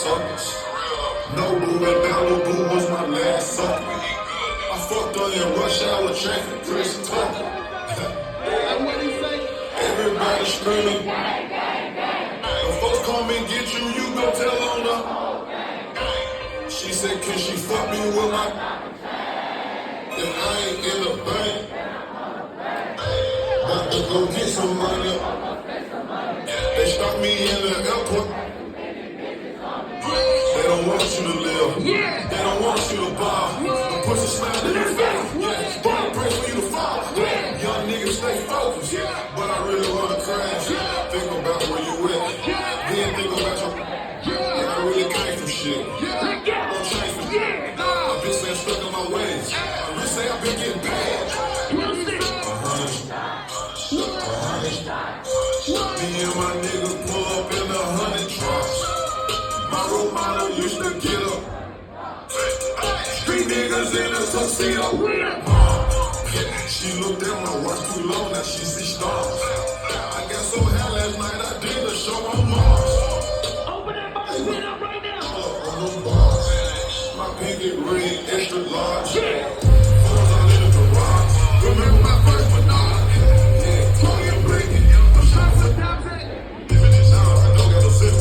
suckers. No blue and Malibu was my last sucker. I fucked her in rush hour traffic, Chris Tucker. Everybody screaming. If folks come and get you, you gon' tell on her. She said, can she fuck me with my... If I ain't in the bank, about to go get some money. They stop me in the airport. They don't want you to live. Yeah. They don't want you to buy. Push a smile in your face. Yeah. Don't pray for you to fall. Yeah. Young niggas stay focused. Yeah. But I really wanna crash. Yeah. Think about where you at. Yeah. Then think about your... Yeah. I really came from shit. Yeah. Don't change for shit. I've been saying stuck in my ways. I really say I've been getting paid. Me and my niggas pull up in the 100 trucks. My role model used to get up. Street niggas in a tuxedo. She looked at my watch too long, now she see stars. I got so high last night, I did a show on Mars. Open that box, get up right now. On them bars. My pinky ring, extra large. Phones all in the garage. Remember my first Menard? Yeah, Tony and Brittany. I'm trying to stop it. I don't got no sense.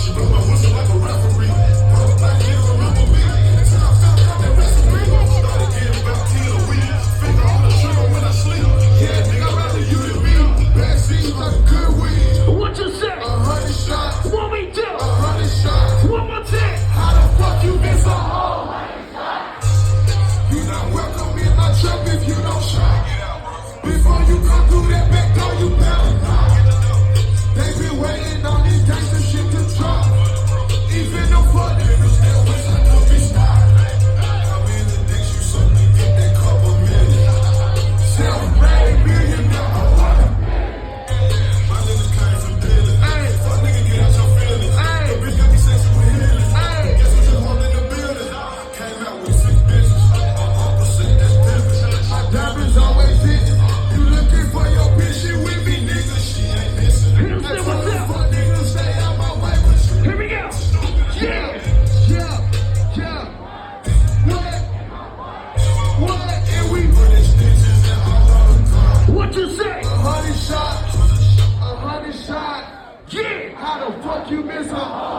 She blew my whistle like a referee. I can't remember me. Until I found out that recipe. Started getting about 10 a week. Finger on the trigger when I sleep. Yeah, nigga, I'd rather you than me. Bad seems like a good weed. What you say? 100 shots. What we do? 100 shots. One more time. How the fuck you been so hard? You not welcome in my trap if you don't shop. Before you come through that back door, you better knock. They been waiting on this gangsta shit to drop. Even the fuck niggas still wish I could be stopped. How many dicks you suck to get that couple million? Self-made millionaire. My niggas came from dealing. Fuck nigga, get out your feelings. The bitch got me sexy with healing. Guess who just walked in the building? Came out with 6 bitches. Uncle said that's pimpin'. My diamonds always hitting. You looking for your bitch, she with me, nigga. She ain't missing. I told her fuck niggas stay out my way, but you. Here we go. Yeah. What? And we put these stitches in all of the car. What you say? 100 shots. 100 shots. Yeah. How the fuck you miss her?